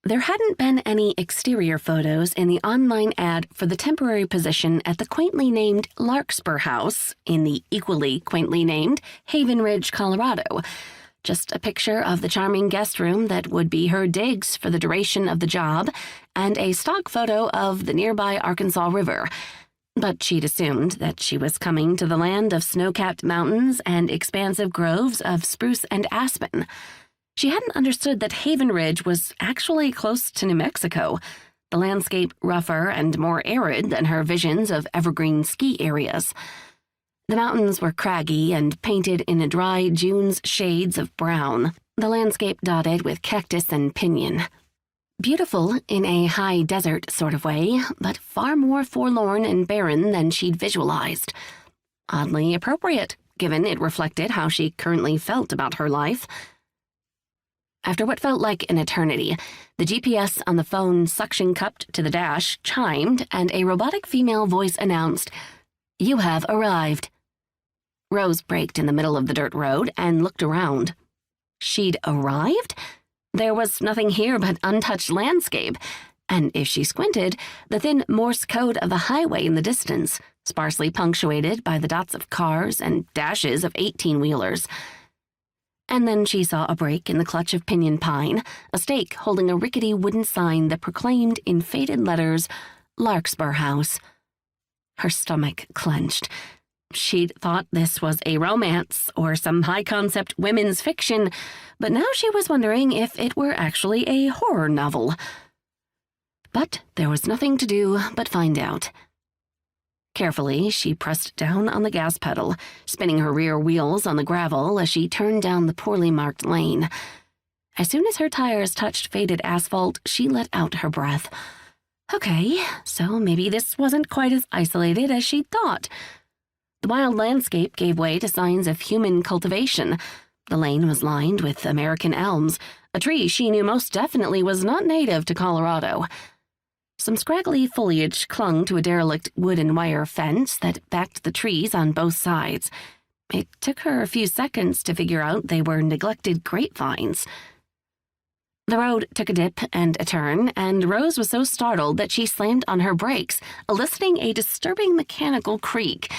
There hadn't been any exterior photos in the online ad for the temporary position at the quaintly named Larkspur House in the equally quaintly named Haven Ridge, Colorado. Just a picture of the charming guest room that would be her digs for the duration of the job, and a stock photo of the nearby Arkansas River. But she'd assumed that she was coming to the land of snow-capped mountains and expansive groves of spruce and aspen. She hadn't understood that Haven Ridge was actually close to New Mexico, the landscape rougher and more arid than her visions of evergreen ski areas. The mountains were craggy and painted in a dry June's shades of brown, the landscape dotted with cactus and pinyon. Beautiful in a high desert sort of way, but far more forlorn and barren than she'd visualized. Oddly appropriate, given it reflected how she currently felt about her life. After what felt like an eternity, the GPS on the phone suction-cupped to the dash chimed, and a robotic female voice announced, "You have arrived." Rose braked in the middle of the dirt road and looked around. She'd arrived? There was nothing here but untouched landscape, and if she squinted, the thin Morse code of the highway in the distance, sparsely punctuated by the dots of cars and dashes of 18-wheelers. And then she saw a break in the clutch of pinyon pine, a stake holding a rickety wooden sign that proclaimed in faded letters, Larkspur House. Her stomach clenched. She'd thought this was a romance or some high-concept women's fiction, but now she was wondering if it were actually a horror novel. But there was nothing to do but find out. Carefully, she pressed down on the gas pedal, spinning her rear wheels on the gravel as she turned down the poorly marked lane. As soon as her tires touched faded asphalt, she let out her breath. Okay, so maybe this wasn't quite as isolated as she'd thought. The wild landscape gave way to signs of human cultivation. The lane was lined with American elms, a tree she knew most definitely was not native to Colorado. Some scraggly foliage clung to a derelict wood and wire fence that backed the trees on both sides. It took her a few seconds to figure out they were neglected grapevines. The road took a dip and a turn, and Rose was so startled that she slammed on her brakes, eliciting a disturbing mechanical creak.